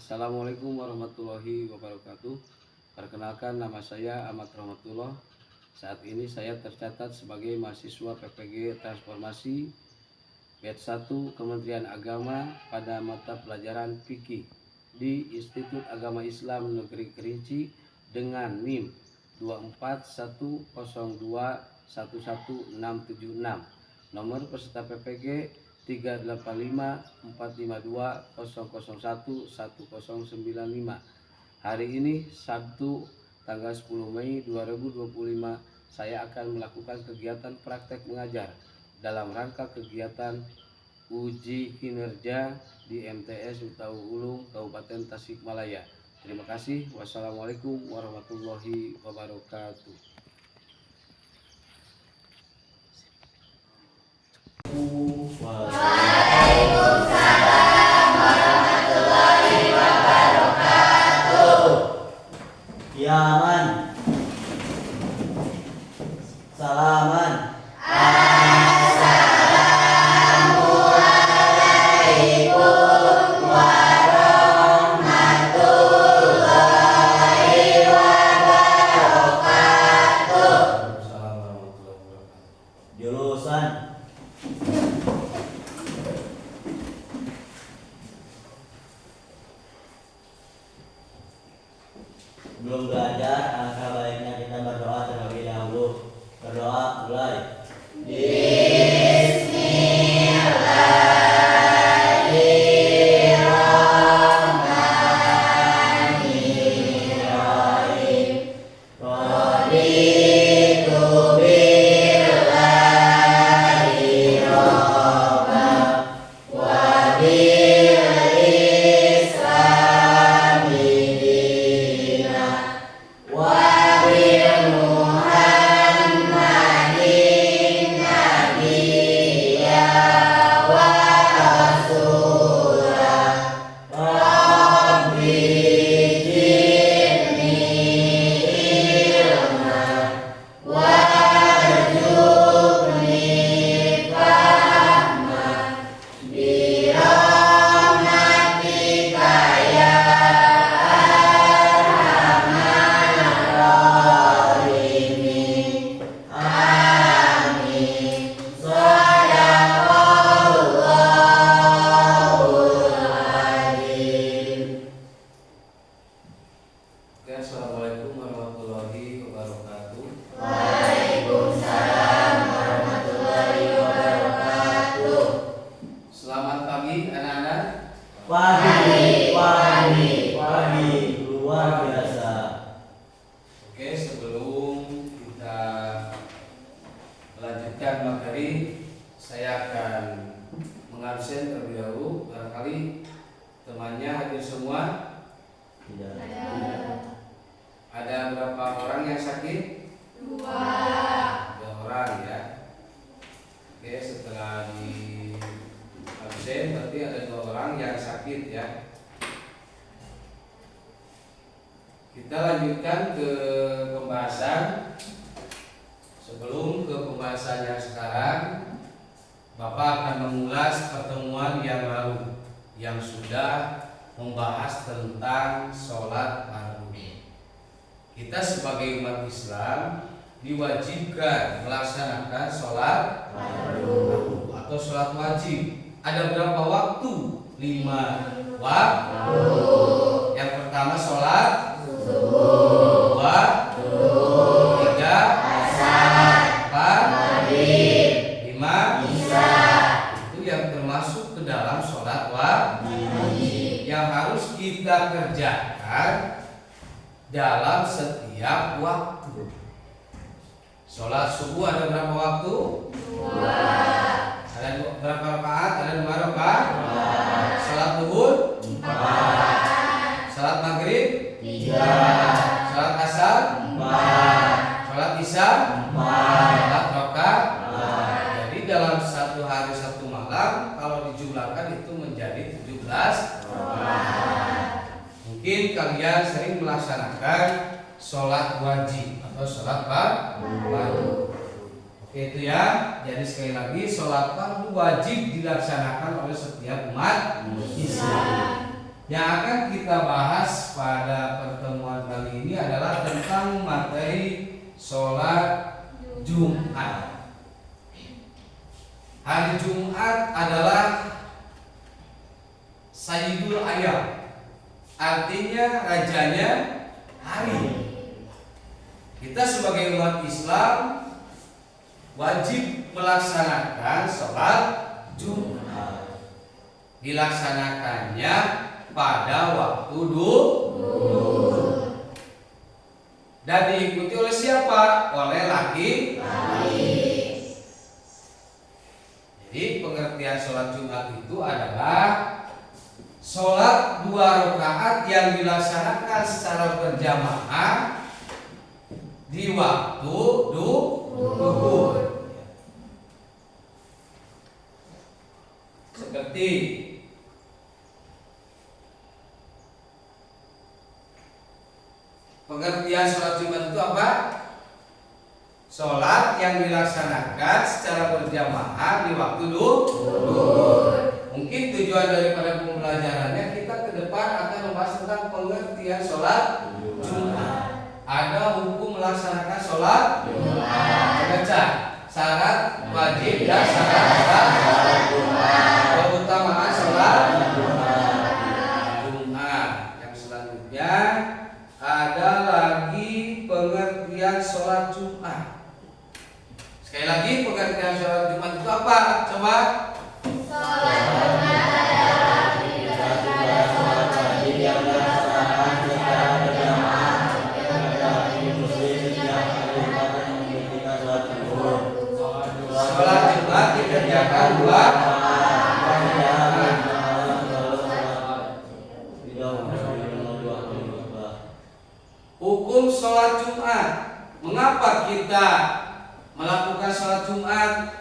Assalamualaikum warahmatullahi wabarakatuh. Perkenalkan, nama saya Ahmad Rahmatullah. Saat ini saya tercatat sebagai mahasiswa PPG Transformasi Batch 1 Kementerian Agama pada mata pelajaran fikih di Institut Agama Islam Negeri Kerinci dengan NIM 24102111676. Nomor peserta PPG 3854520011095. Hari ini Sabtu tanggal 10 Mei 2025 saya akan melakukan kegiatan praktek mengajar dalam rangka kegiatan uji kinerja di MTS Miftahul Ulum Kabupaten Tasikmalaya. Terima kasih. Wassalamualaikum warahmatullahi wabarakatuh. Waalaikumsalam warahmatullahi wabarakatuh. Ya man. Salaman. Assalamualaikum warahmatullahi wabarakatuh. Jurusan belum belajar, alangkah baiknya kita berdoa terlebih dahulu. Berdoa mulai. Bismillahirrahmanirrahim. Raditu billahi robba wa bil islami dina wa bil muhammadin nabiyya wa rasulah. Rabbi zidni ilman warzuqni fahman birahmatika ya arhamar rahimin. Amin. Shadaqallahul adzim. Oke, assalamualaikum warahmatullahi wabarakatuh. Waalaikumsalam warahmatullahi wabarakatuh. Selamat pagi anak-anak. Pagi, luar biasa. Oke, sebelum kita melanjutkan materi, saya akan mengabsen terlebih dahulu. Barangkali temannya hadir semua. Tidak. Ada berapa orang yang sakit? 2 orang ya. Oke, setelah di absen berarti ada 2 orang yang sakit ya. Kita lanjutkan ke pembahasan. Sebelum ke pembahasan yang sekarang, Bapak akan mengulas pertemuan yang lalu yang sudah membahas tentang sholat fardu. Kita sebagai umat Islam diwajibkan melaksanakan sholat fardu atau sholat wajib. Ada berapa waktu? 5 waktu. Yang pertama sholat subuh, 2, 3 asar, 4 maghrib, 5 isya. Itu yang termasuk ke dalam sholat wajib yang harus kita kerjakan dalam setiap waktu. Sholat subuh ada berapa waktu? 2. Ada berapa rakaat? Ada 2 rakaat. Sholat zuhur 4. Sholat maghrib 3. Sholat asar 4. Sholat isya 4. Sholat rakaat 4. Jadi dalam satu hari satu malam kalau dijumlahkan itu menjadi 17 rakaat. Mungkin kalian sering melaksanakan sholat wajib atau sholat fardu. Oke, itu ya. Jadi sekali lagi sholat fardu wajib dilaksanakan oleh setiap umat Islam. Yang akan kita bahas pada pertemuan kali ini adalah tentang materi sholat Jumat. Hari Jumat adalah Sayyidul Ayyam, artinya rajanya hari. Kita sebagai umat Islam wajib melaksanakan sholat Jumat. Dilaksanakannya pada waktu duhur dan diikuti oleh siapa? Oleh laki-laki. Jadi pengertian sholat Jumat itu adalah sholat 2 rakaat yang dilaksanakan secara berjamaah di waktu duhur. Seperti pengertian sholat Jumat itu apa? Sholat yang dilaksanakan secara berjamaah di waktu duhur. Mungkin tujuan daripada pembelajarannya kita ke depan akan membahas tentang pengertian sholat Jumat. Ada hukum melaksanakan sholat Jumat. Baca syarat wajib dan syarat Jumat. Keutamaan sholat Jumat. Yang selanjutnya ada lagi pengertian sholat Jumat. Sekali lagi pengertian sholat Jumat itu apa? Coba. Sholat Jumat adalah sholat wajib yang dilaksanakan secara berjamaah bagi muslim setiap hari Jumat ketika sholat zuhur. Sholat Jumat dikerjakan 2 hukum sholat Jumat. Mengapa kita melakukan sholat Jumat?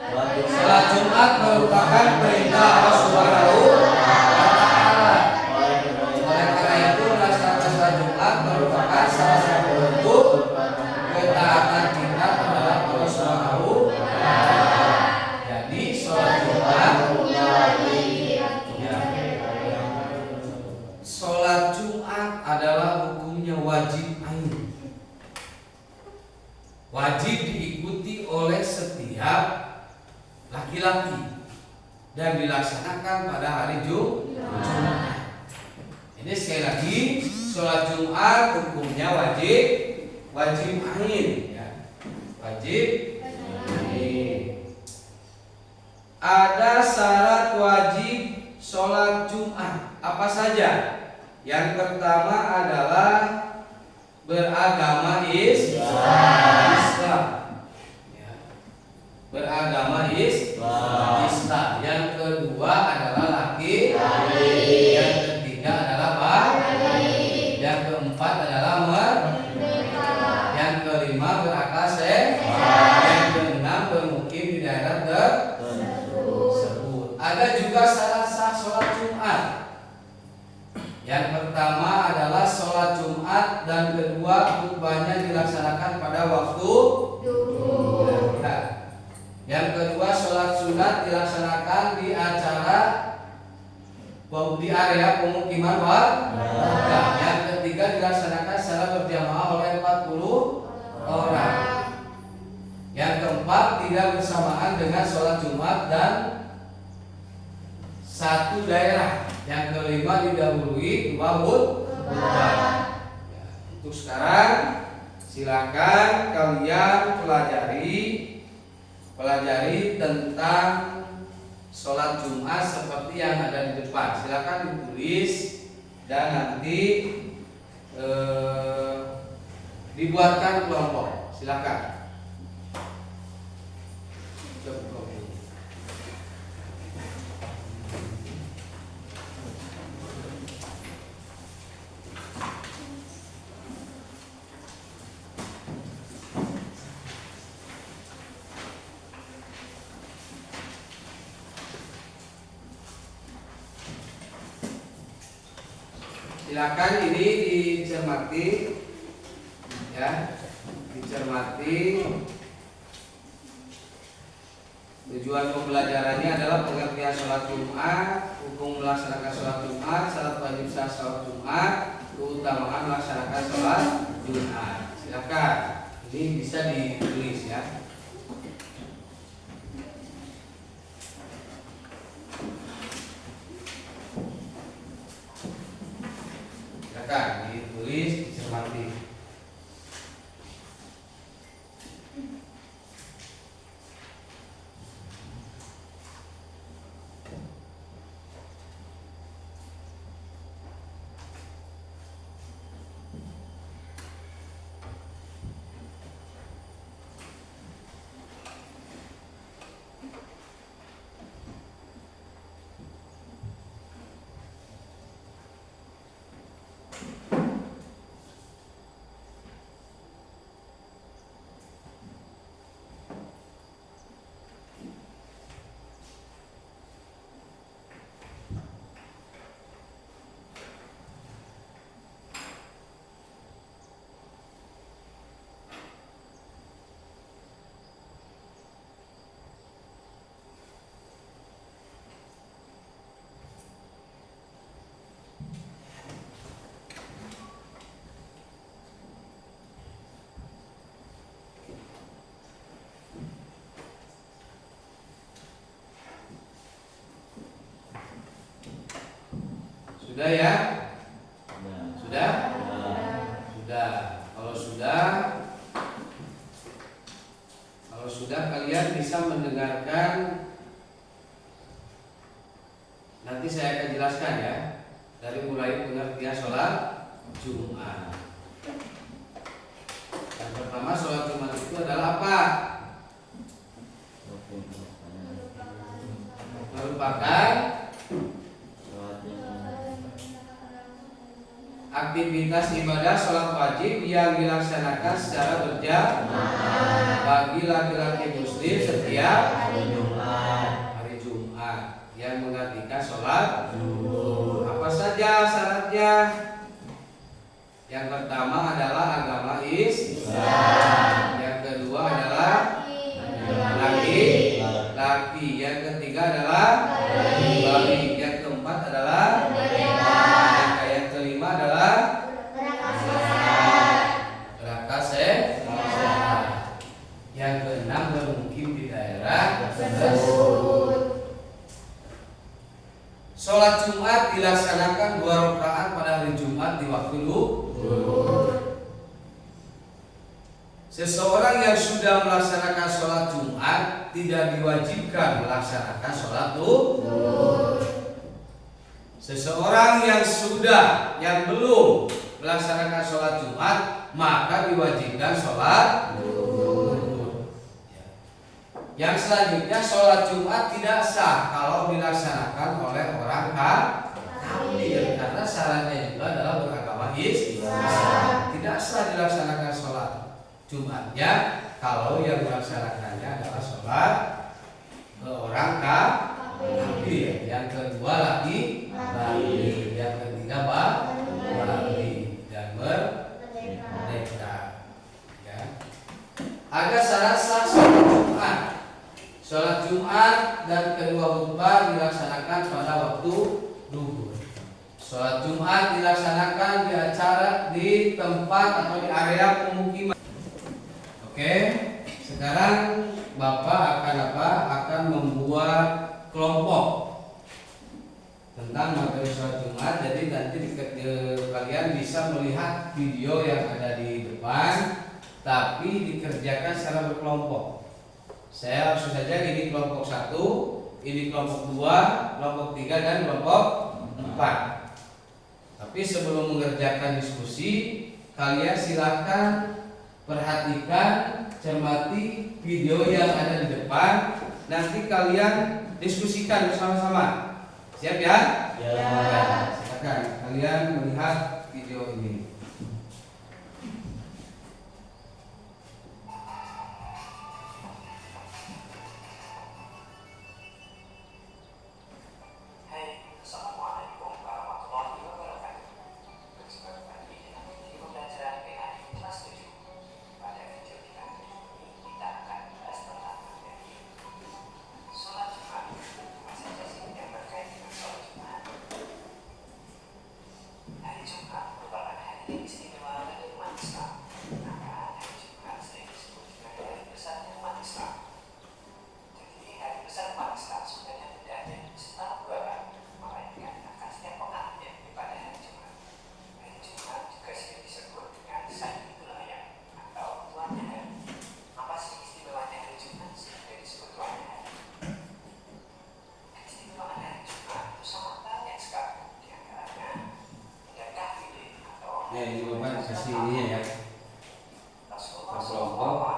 Sholat Jumat merupakan perintah Allah Subhanahu wa Ta'ala. Oleh karena itu melaksanakan sholat Jumat merupakan salah satu bentuk ketaatan kita terhadap Allah Subhanahu wa Ta'ala. Jadi sholat Jumat sholat Jumat adalah hukumnya wajib ain. Wajib diikuti oleh setiap laki-laki dan dilaksanakan pada hari Jumat. Ini sekali lagi sholat Jumat hukumnya wajib ain, ya. Wajib ain. Ada syarat wajib sholat Jumat apa saja? Yang pertama adalah beragama Islam. Ya. Beragama Islam. Yang kedua adalah laki. Yang ketiga adalah balik. Yang keempat adalah yang kelima berakal sehat. Yang keenam bermukim di daerah tersebut. Ada juga syarat sah sholat Jumat. Yang pertama adalah sholat Jumat dan kedua khutbahnya dilaksanakan pada waktu duhur. Yang kedua sholat sunat dilaksanakan di area pemukiman warga. Yang ketiga dilaksanakan secara berjamaah oleh 40 orang. Yang keempat tidak bersamaan dengan sholat Jumat dan satu daerah. Yang kelima didahului 2 khutbah. Untuk sekarang silakan kalian pelajari tentang sholat Jumat seperti yang ada di depan. Silakan ditulis dan nanti dibuatkan kelompok. Silakan. Silakan ini dicermati, ya, dicermati. Tujuan Tujuan pembelajarannya adalah pengertian sholat Jumat, hukum melaksanakan sholat Jumat, syarat wajib sah sholat Jumat, keutamaan melaksanakan sholat Jumat. Silakan, ini bisa ditulis ya. Silakan ditulis, dicermati. Sudah ya? Sudah? Sudah. Kalau sudah kalian bisa mendengarkan. Nanti saya akan jelaskan ya. Dari mulai pengertian sholat Jumat. Yang pertama, sholat Jumat itu adalah apa? Merupakan aktivitas ibadah sholat wajib yang dilaksanakan secara berjamaah bagi laki-laki muslim setiap hari Jumat yang menggantikan sholat zuhur. Apa saja syaratnya? Yang pertama adalah agama Islam. Yang kedua adalah laki-laki. Yang ketiga adalah balik. Yang keempat adalah yang keenam bermukim di daerah tersebut. Sholat Jumat dilaksanakan 2 rakaat pada hari Jumat di waktu zuhur. Seseorang yang sudah melaksanakan sholat Jumat tidak diwajibkan melaksanakan sholat zuhur. Seseorang yang belum melaksanakan sholat Jumat maka diwajibkan sholat zuhur. Yang selanjutnya, sholat Jumat tidak sah kalau dilaksanakan oleh orang kafir, karena syaratnya juga adalah beragama Islam. Tidak sah dilaksanakan sholat Jumatnya kalau yang melaksanakannya adalah sholat ke orang kafir. Yang kedua laki, yang ketiga balik dan merdeka. Ya. Ada syarat sah sholat Jumat. Sholat Jumat dan kedua khutbah dilaksanakan pada waktu zuhur. Sholat Jumat dilaksanakan di tempat atau di area pemukiman. Oke, sekarang Bapak akan membuat kelompok tentang materi sholat Jumat. Jadi nanti kalian bisa melihat video yang ada di depan, tapi dikerjakan secara berkelompok. Saya langsung saja, ini kelompok 1, ini kelompok 2, kelompok 3 dan kelompok 4. Tapi sebelum mengerjakan diskusi, kalian silakan perhatikan, cermati video yang ada di depan. Nanti kalian diskusikan bersama-sama. Siap ya? Ya. Silakan kalian melihat video ini. kasih ininya ya, berkelompok.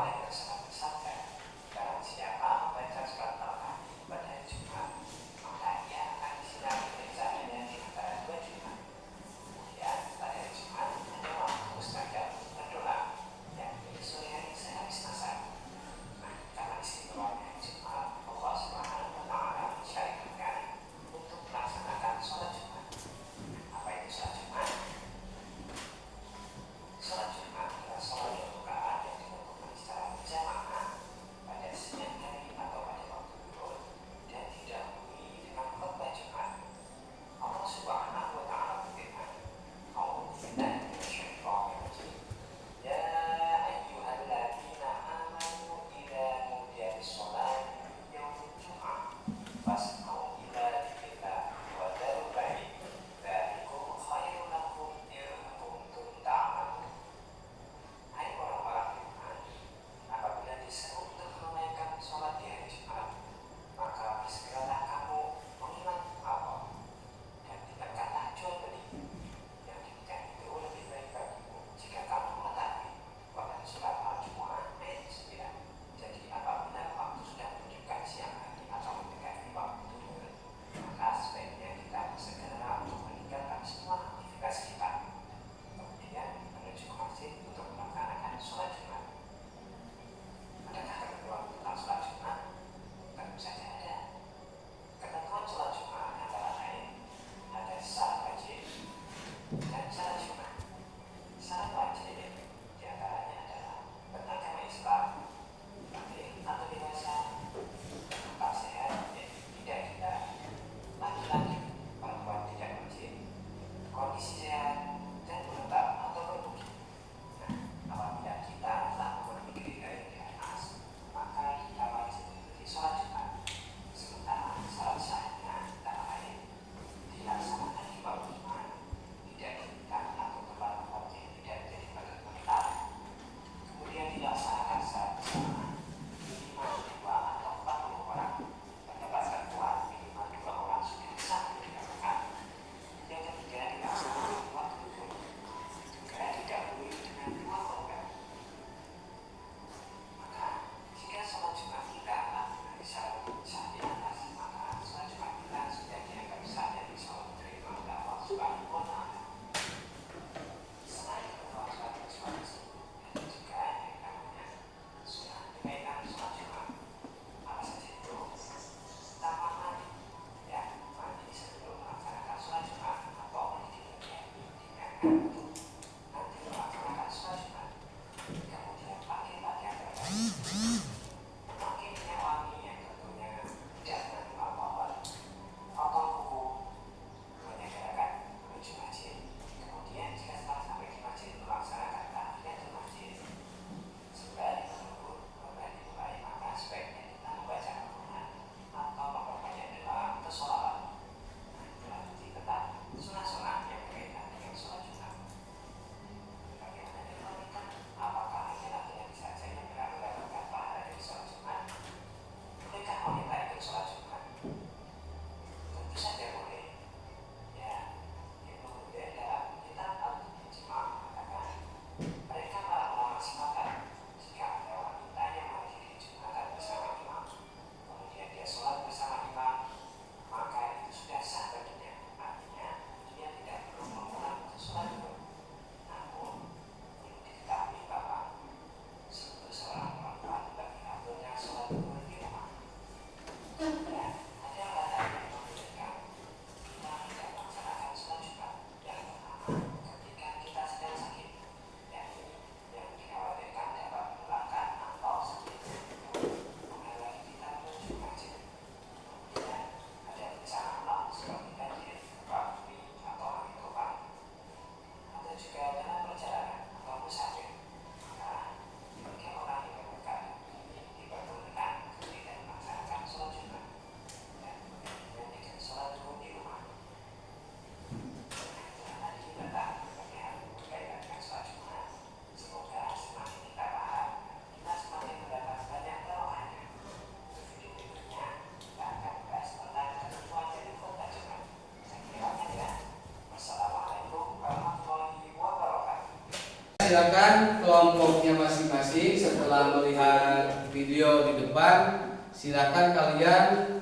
silakan kelompoknya masing-masing setelah melihat video di depan, silakan kalian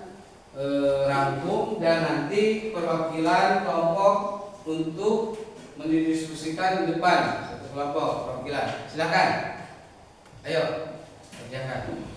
rangkum dan nanti perwakilan kelompok untuk mendiskusikan di depan satu kelompok perwakilan. Silakan. Ayo kerjakan.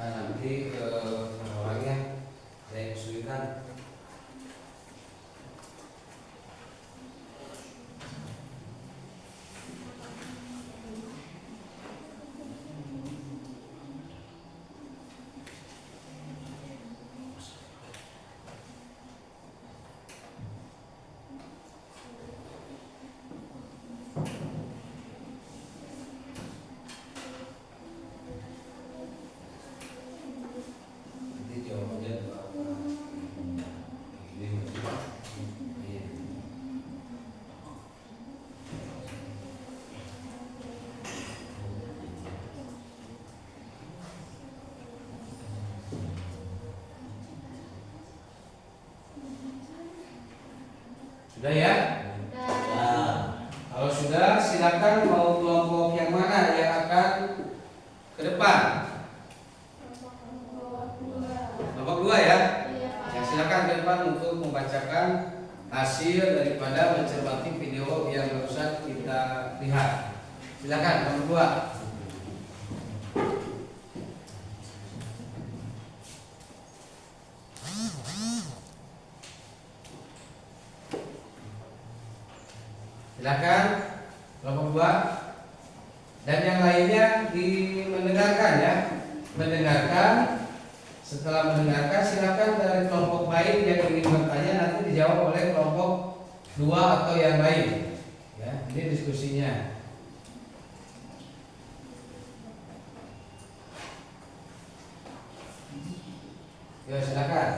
Nanti orangnya ada yang kesulitan. Sudah ya? Kalau sudah, silakan mau kelompok yang mana yang akan ke depan? Kelompok 2 ya? Ya, silakan ke depan untuk membacakan hasil daripada mencermati video yang barusan kita lihat. Silakan kelompok 2. Silakan kelompok 2 dan yang lainnya mendengarkan ya, mendengarkan. Setelah mendengarkan, silakan dari kelompok lain yang ingin bertanya nanti dijawab oleh kelompok 2 atau yang lain. Ya, ini diskusinya. Ya, silakan.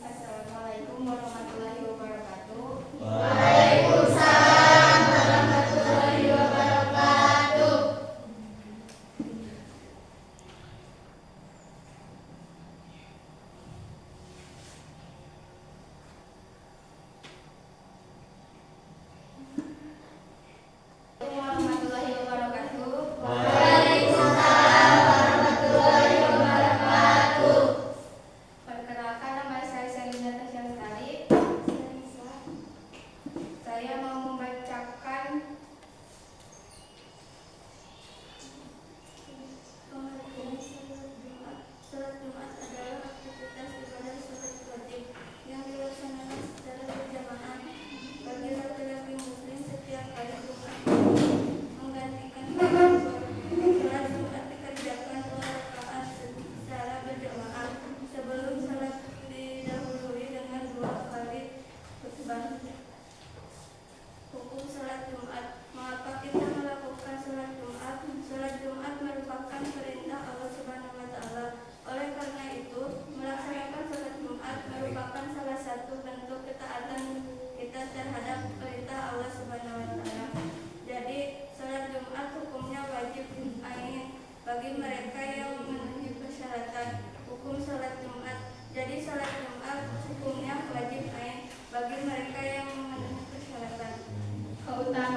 Assalamualaikum warahmatullahi wabarakatuh. Waalaikumsalam warahmatullahi wabarakatuh. Warahmatullahi wabarakatuh. Waalaikumsalam warahmatullahi wabarakatuh.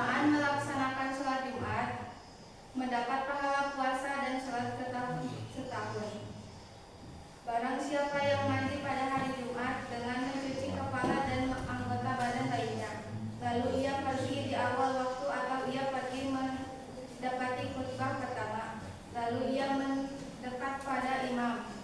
bersamaan melaksanakan sholat Jumat mendapat pahala puasa dan sholat setahun. Barang siapa yang mandi pada hari Jumat dengan mencuci kepala dan anggota badan lainnya, lalu ia pergi di awal waktu atau ia pergi mendapati khutbah pertama, lalu ia mendekat pada imam,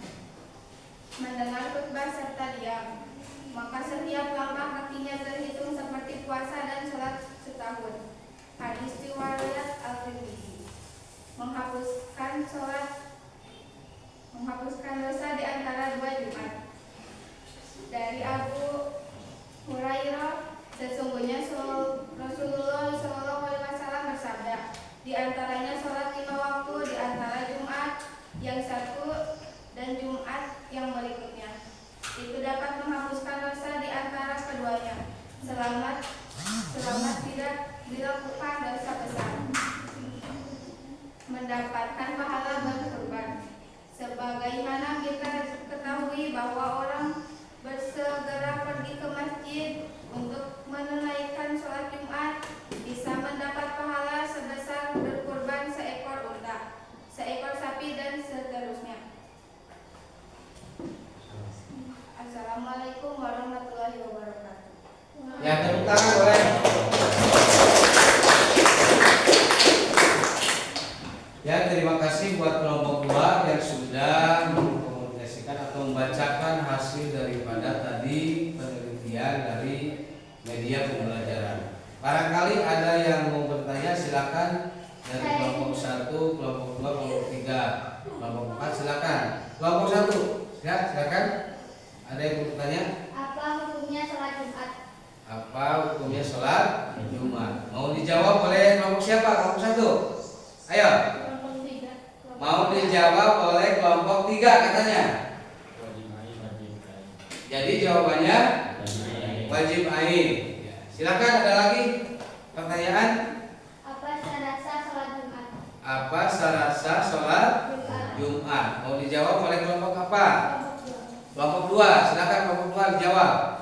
mendengar khutbah serta diam, maka setiap langkah kakinya terhitung seperti puasa dan sholat setahun. Hadis riwayat Al-Tirmidzi. Menghapuskan dosa di antara dua Jumat. Dari Abu Hurairah, sesungguhnya Rasulullah SAW bersabda, di antaranya sholat 5 waktu di antara Jumat yang satu dan Jumat yang berikutnya. Itu dapat menghapuskan dosa di antara keduanya, selamat tidak dilakukan dosa besar. Mendapatkan pahala berkurban. Sebagaimana kita ketahui bahwa orang bersegera pergi ke masjid untuk menunaikan sholat Jumat bisa mendapat pahala sebesar berkurban seekor unta, seekor sapi dan seterusnya. Assalamualaikum warahmatullahi wabarakatuh. Ya, tepuk tangan boleh. Ya, terima kasih buat kelompok 2 yang sudah mengkomunikasikan atau membacakan hasil daripada tadi penelitian dari media pembelajaran. Barangkali ada yang mau bertanya, silakan dari kelompok 1, kelompok 2, kelompok 3, kelompok 4 silakan. Kelompok 1, ya silakan. Ada yang mau bertanya? Apa hukumnya sholat Jumat? Apa hukumnya sholat Jumat? Mau dijawab oleh kelompok siapa? Kelompok 1. Ayo. Mau dijawab oleh kelompok 3 katanya. Jadi jawabannya wajib ain. Ya, silakan, ada lagi pertanyaan? Apa syarat sah sholat Jumat? Apa syarat sah sholat Jumat? Mau dijawab oleh kelompok apa? Kelompok 2. Silakan kelompok 2 dijawab.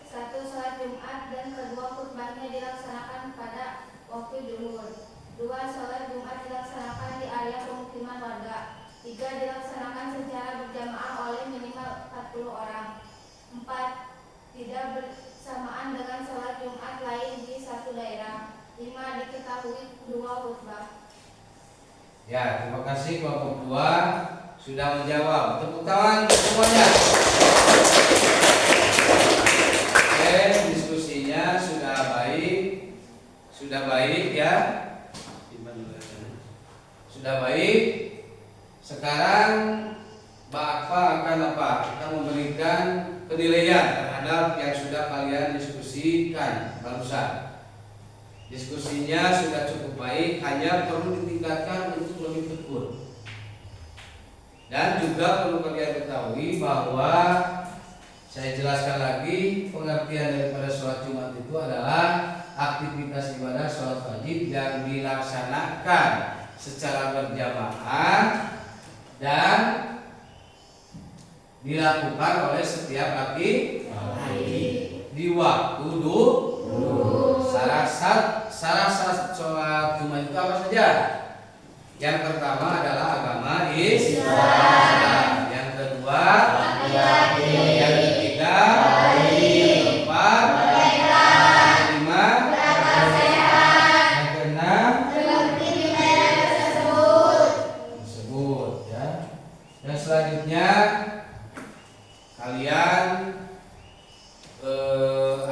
Satu, sholat Jumat dan kedua kurbannya dilaksanakan pada waktu zuhur. 2. Sholat Jumat dilaksanakan di area pemukiman warga. 3. Dilaksanakan secara berjamaah oleh minimal 40 orang. 4. Tidak bersamaan dengan sholat Jumat lain di satu daerah. 5. Diketahui 2 khutbah. Ya, terima kasih kelompok 2 sudah menjawab. Tepuk tangan semuanya. Oke, diskusinya sudah baik ya. Sudah baik. Sekarang Bapak akan apa? Akan memberikan penilaian terhadap yang sudah kalian diskusikan barusan. Diskusinya sudah cukup baik, hanya perlu ditingkatkan untuk lebih tekun. Dan juga perlu kalian ketahui bahwa saya jelaskan lagi, pengertian daripada sholat Jumat itu adalah aktivitas ibadah sholat wajib yang dilaksanakan secara berjamaah dan dilakukan oleh setiap laki di waktu syarat sholat Jumat itu apa saja? Yang pertama adalah agama Islam. Yang kedua laki-laki. Yang ketiga yang keempat kelima sehat. Yang keenam tersebut ya. Dan selanjutnya kalian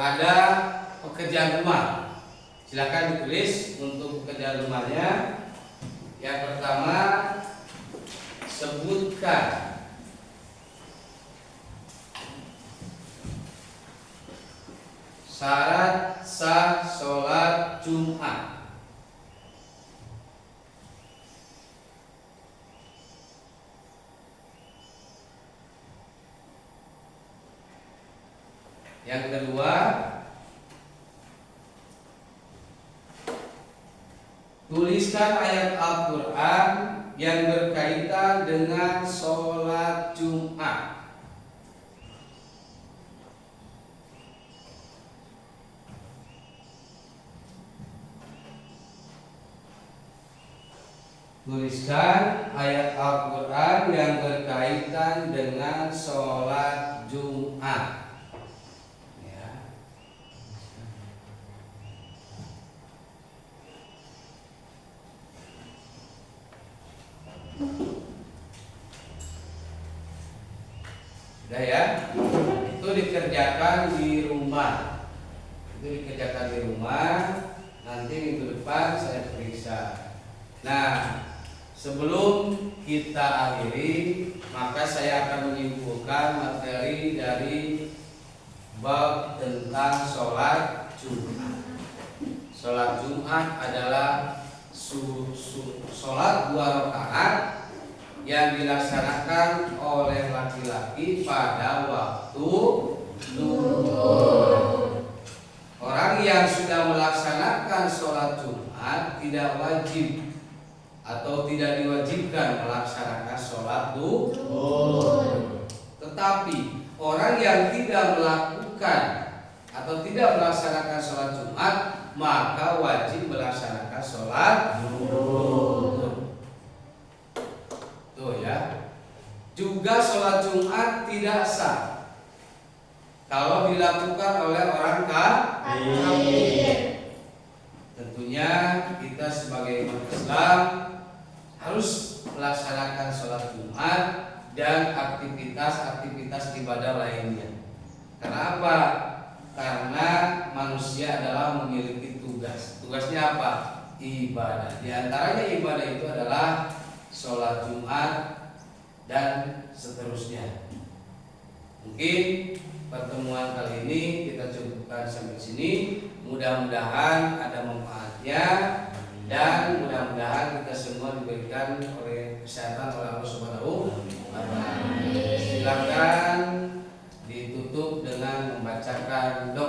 ada pekerjaan rumah. Silakan ditulis untuk pekerjaan rumahnya. Yang pertama, sebutkan syarat sah sholat Jumat. Yang kedua, Tuliskan ayat Al-Quran yang berkaitan dengan sholat Jumat. Tuliskan ayat Al-Quran yang berkaitan dengan sholat Jumat. Ya. Sudah ya, itu dikerjakan di rumah. Nanti minggu depan saya periksa. Nah, sebelum kita akhiri, maka saya akan menyimpulkan materi dari bab tentang sholat Jumat. Sholat Jumat adalah sholat 2 rakaat yang dilaksanakan oleh laki-laki pada waktu zuhur. Orang yang sudah melaksanakan sholat Jumat tidak wajib atau tidak diwajibkan melaksanakan sholat zuhur. Tetapi orang yang tidak melakukan atau tidak melaksanakan sholat Jumat maka wajib melaksanakan sholat zuhur. Tuh ya. Juga sholat Jumat tidak sah kalau dilakukan oleh orang kafir. Tentunya kita sebagai umat Islam harus melaksanakan sholat Jumat dan aktivitas-aktivitas ibadah lainnya. Karena apa? Karena manusia adalah memiliki tugas. Tugasnya apa? Ibadah. Di antaranya ibadah itu adalah sholat Jumat dan seterusnya. Mungkin pertemuan kali ini kita cukupkan sampai sini. Mudah-mudahan ada manfaatnya dan mudah-mudahan kita semua diberikan oleh kesehatan oleh Allah Subhanahu wa Ta'ala. Silakan ditutup dengan membacakan doa.